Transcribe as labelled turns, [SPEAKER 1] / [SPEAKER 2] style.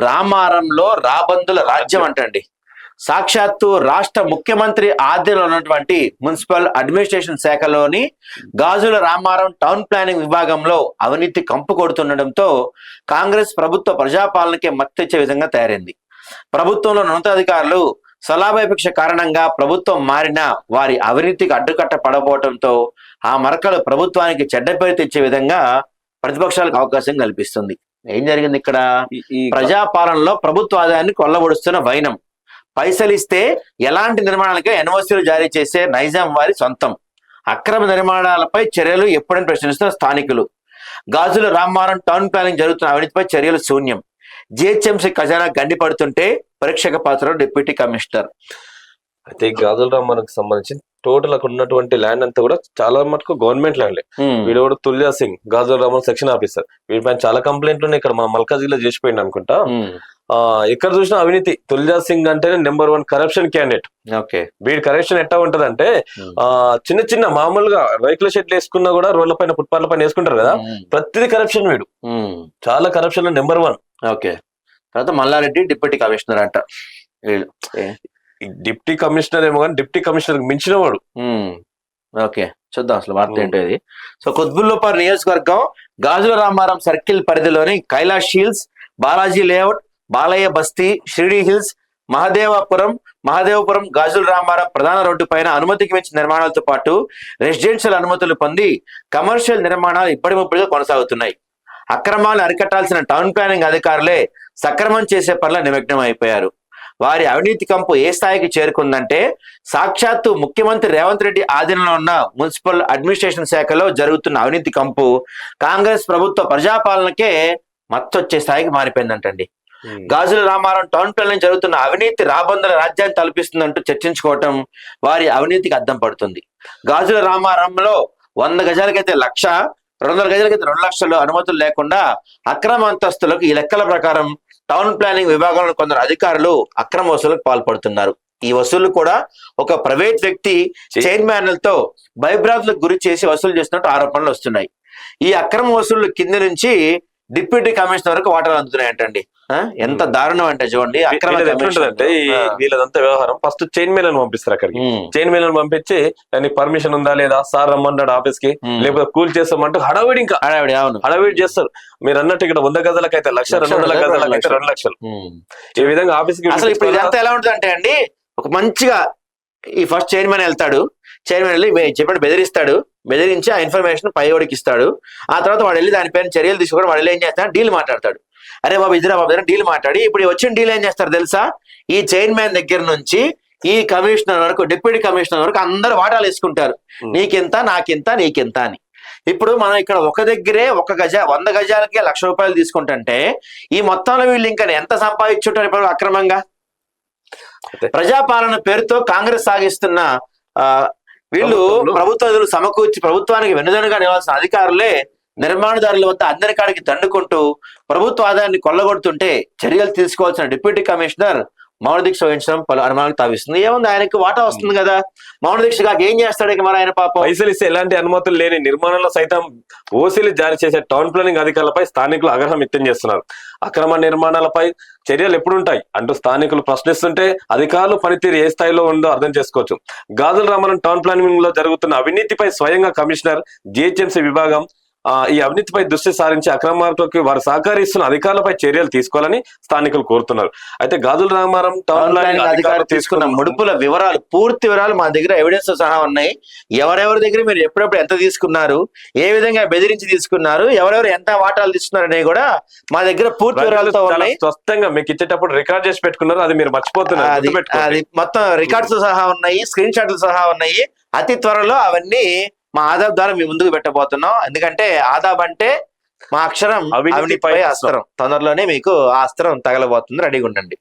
[SPEAKER 1] రామారంలో రాబందుల రాజ్యం అంటండి. సాక్షాత్తు రాష్ట్ర ముఖ్యమంత్రి ఆధ్వర్యంలో ఉన్నటువంటి మున్సిపల్ అడ్మినిస్ట్రేషన్ శాఖలోని గాజుల రామారం టౌన్ ప్లానింగ్ విభాగంలో అవినీతి కంపు కొడుతుండటంతో కాంగ్రెస్ ప్రభుత్వ ప్రజాపాలనకే మత్తెచ్చే విధంగా తయారైంది. ప్రభుత్వంలో ఉన్నతాధికారులు సలాభాపేక్ష కారణంగా ప్రభుత్వం మారిన వారి అవినీతికి అడ్డుకట్ట పడబోవడంతో ఆ మరకలు ప్రభుత్వానికి చెడ్డ పేరు తెచ్చే విధంగా ప్రతిపక్షాలకు అవకాశం కల్పిస్తుంది. ఏం జరిగింది ఇక్కడ? ప్రజాపాలనలో ప్రభుత్వ ఆదాయాన్ని కొల్లబొడుస్తున్న వైనం. పైసలు ఇస్తే ఎలాంటి నిర్మాణాలకే ఎన్ఓసీలు జారీ చేసే నైజాం వారి సొంతం. అక్రమ నిర్మాణాలపై చర్యలు ఎప్పుడని ప్రశ్నిస్తున్న స్థానికులు. గాజుల రామారం టౌన్ ప్లానింగ్ జరుగుతున్న అవినీతిపై చర్యలు శూన్యం. జిహెచ్ఎంసీ ఖజానా గండిపడుతుంటే పరీక్షక పాత్ర డిప్యూటీ కమిషనర్.
[SPEAKER 2] అయితే గాజుల రామారావుకి సంబంధించి టోటల్ అక్కడ ఉన్నటువంటి ల్యాండ్ అంతా కూడా చాలా మటుకు గవర్నమెంట్ ల్యాండ్. వీడు కూడా తుల్యా సింగ్ గాజుల రామారావు సెక్షన్ ఆఫీసర్. వీడిపైన చాలా కంప్లైంట్లు ఉన్నాయి. ఇక్కడ మన మల్కాజిగిలో చేసిపోయింది అనుకుంటా. ఎక్కడ చూసినా అవినీతి. తుల్జా సింగ్ అంటేనే నెంబర్ 1 కరప్షన్ క్యాండిడేట్. వీడి కరప్షన్ ఎట్లా ఉంటది అంటే చిన్న చిన్న మామూలుగా రైతుల షెడ్లు వేసుకున్నా కూడా రోడ్ల పైన ఫుట్పాత్ల పైన వేసుకుంటారు కదా, ప్రతిదీ కరప్షన్. వీడు చాలా కరప్షన్ లో నెంబర్ 1.
[SPEAKER 1] ఓకే. తర్వాత మల్లారెడ్డి డిప్యూటీ కమిషనర్ అంట.
[SPEAKER 2] డిప్యూటీ కమిషనర్ ఏమో కానీ డిప్యూటీ కమిషనర్ మించిన వాడు.
[SPEAKER 1] ఓకే, చూద్దాం అసలు వార్త ఏంటో ఇది. సో కుత్బుల్లాపూర్ నియోజకవర్గం గాజుల రామారం సర్కిల్ పరిధిలోని కైలాష్ హిల్స్, బాలాజీ లేఅవుట్, బాలయ్య బస్తీ, షిరిడి హిల్స్, మహదేవపురం గాజుల రామారం ప్రధాన రోడ్డు పైన అనుమతికి మించిన నిర్మాణాలతో పాటు రెసిడెన్షియల్ అనుమతులు పొంది కమర్షియల్ నిర్మాణాలు ఇప్పటిముప్పుడుగా కొనసాగుతున్నాయి. అక్రమాలు అరికట్టాల్సిన టౌన్ ప్లానింగ్ అధికారులే సక్రమం చేసే పనుల నిమగ్నం అయిపోయారు. వారి అవినీతి కంపు ఏ స్థాయికి చేరుకుందంటే సాక్షాత్తు ముఖ్యమంత్రి రేవంత్ రెడ్డి ఆధీనంలో ఉన్న మున్సిపల్ అడ్మినిస్ట్రేషన్ శాఖలో జరుగుతున్న అవినీతి కంపు కాంగ్రెస్ ప్రభుత్వ ప్రజాపాలనకే మత్తొచ్చే స్థాయికి మారిపోయిందంటండి. గాజుల రామారం టౌన్ ప్లానింగ్ జరుగుతున్న అవినీతి రాబందుల రాజ్యాన్ని తలపిస్తుందంటూ చర్చించుకోవటం వారి అవినీతికి అద్దం పడుతుంది. గాజుల రామారంలో 100 గజాలకైతే 1,00,000, 200 గజాలకైతే 2 లక్షలు అనుమతులు లేకుండా అక్రమ అంతస్తులకు ఈ లెక్కల ప్రకారం టౌన్ ప్లానింగ్ విభాగంలో కొందరు అధికారులు అక్రమ వసూలుకు పాల్పడుతున్నారు. ఈ వసూళ్లు కూడా ఒక ప్రైవేట్ వ్యక్తి చైర్మన్లతో భయభ్రాంతులకు గురి చేసి వసూలు చేస్తున్నట్టు ఆరోపణలు వస్తున్నాయి. ఈ అక్రమ వసూళ్లు కింద నుంచి డిప్యూటీ కమిషనర్ వరకు వాటాలు అందుతున్నాయంటండి. ఎంత దారుణం అంటే చూడండి.
[SPEAKER 2] అంటే వీళ్ళదంతా వ్యవహారం ఫస్ట్ చైర్మన్ పంపిస్తారు. అక్కడికి చైర్మన్ పంపించి దానికి పర్మిషన్ ఉందా లేదా, సార్ రమ్మన్నాడు ఆఫీస్ కి, లేకపోతే కూల్ చేస్తామంటూ హడావిడి, ఇంకా హడావిడి చేస్తారు. మీరు అన్నట్టు ఇక్కడ 100 గజాలకైతే 1,00,000, 200 గజాలకైతే 2 లక్షలు. ఈ విధంగా ఆఫీస్ కి
[SPEAKER 1] అసలు ఇప్పుడు ఇదంతా ఎలా ఉంటుంది అంటే అండి, ఒక మంచిగా ఈ ఫస్ట్ చైర్మన్ వెళ్తాడు, చైర్మన్ వెళ్ళి చెప్పండి బెదిరిస్తాడు, బెదిరించి ఆ ఇన్ఫర్మేషన్ పైవాడికి ఇస్తాడు. ఆ తర్వాత వాడు వెళ్ళి దానిపైన చర్యలు తీసుకోవడం, వాడు ఏం చేస్తాడు, డీల్ మాట్లాడతాడు. అరే బాబు ఇద్దరా బాబు డీల్ మాట్లాడి ఇప్పుడు వచ్చిన డీల్ ఏం చేస్తారు తెలుసా, ఈ చైర్మన్ దగ్గర నుంచి ఈ కమిషనర్ వరకు, డిప్యూటీ కమిషనర్ వరకు అందరు వాటాలు వేసుకుంటారు. నీకెంత, నాకెంత, నీకెంత అని. ఇప్పుడు మనం ఇక్కడ ఒక దగ్గరే 100 గజాలకే 1,00,000 రూపాయలు తీసుకుంటుంటే ఈ మొత్తంలో వీళ్ళు ఇంకా ఎంత సంపాదించుంటారు ఇప్పుడు అక్రమంగా. ప్రజాపాలన పేరుతో కాంగ్రెస్ సాగిస్తున్న వీళ్ళు ప్రభుత్వ నిధులు సమకూర్చి ప్రభుత్వానికి వెన్నుదన్నుగా నిలవాల్సిన అధికారులే నిర్మాణదారుల వద్ద అందరి కాడికి దండుకుంటూ ప్రభుత్వ ఆదాయాన్ని కొల్లగొడుతుంటే చర్యలు తీసుకోవాల్సిన డిప్యూటీ కమిషనర్ మౌన దీక్ష వహించడం పలు అనుమానాలకు తావిస్తుంది. ఏముంది, ఆయనకి వాటా వస్తుంది కదా, మౌన దీక్ష కాక ఏం చేస్తాడు ఇక మరి ఆయన పాపం.
[SPEAKER 2] పైసలు ఇస్తే ఎలాంటి అనుమతులు లేని నిర్మాణంలో సైతం ఓసీలు జారీ చేసే టౌన్ ప్లానింగ్ అధికారులపై స్థానికులు ఆగ్రహం వ్యక్తం చేస్తున్నారు. అక్రమ నిర్మాణాలపై చర్యలు ఎప్పుడుంటాయి అంటూ స్థానికులు ప్రశ్నిస్తుంటే అధికారులు పనితీరు ఏ స్థాయిలో ఉందో అర్థం చేసుకోవచ్చు. గాజుల రామారం టౌన్ ప్లానింగ్ లో జరుగుతున్న అవినీతిపై స్వయంగా కమిషనర్, జిహెచ్ఎంసీ విభాగం ఈ అవినీతిపై దృష్టి సారించి అక్రమాలకు వారు సహకరిస్తున్న అధికారులపై చర్యలు తీసుకోవాలని స్థానికులు కోరుతున్నారు. అయితే గాజుల రామారం టౌన్ ప్లానింగ్ అధికారులు తీసుకున్న
[SPEAKER 1] ముడుపుల వివరాలు, పూర్తి వివరాలు మా దగ్గర ఎవిడెన్స్ తో సహా ఉన్నాయి. ఎవరెవరి దగ్గర మీరు ఎప్పుడెప్పుడు ఎంత తీసుకున్నారు, ఏ విధంగా బెదిరించి తీసుకున్నారు, ఎవరెవరు ఎంత వాటాలు తీసుకున్నారు అనేవి కూడా మా దగ్గర పూర్తి వివరాలతో ఉన్నాయి.
[SPEAKER 2] స్పష్టంగా మీకు ఇచ్చేటప్పుడు రికార్డ్ చేసి పెట్టుకున్నారు, అది మీరు మర్చిపోతున్నారు.
[SPEAKER 1] అది మొత్తం రికార్డ్స్ సహా ఉన్నాయి, స్క్రీన్ షాట్లు సహా ఉన్నాయి. అతి త్వరలో అవన్నీ మా ఆదాబ్ ద్వారా మీ ముందుకు పెట్టబోతున్నాం. ఎందుకంటే ఆదాబ్ అంటే మా అక్షరం అవినీతిపై అస్త్రం. తొందరలోనే మీకు ఆ అస్త్రం తగలబోతుంది, రెడీగా ఉండండి.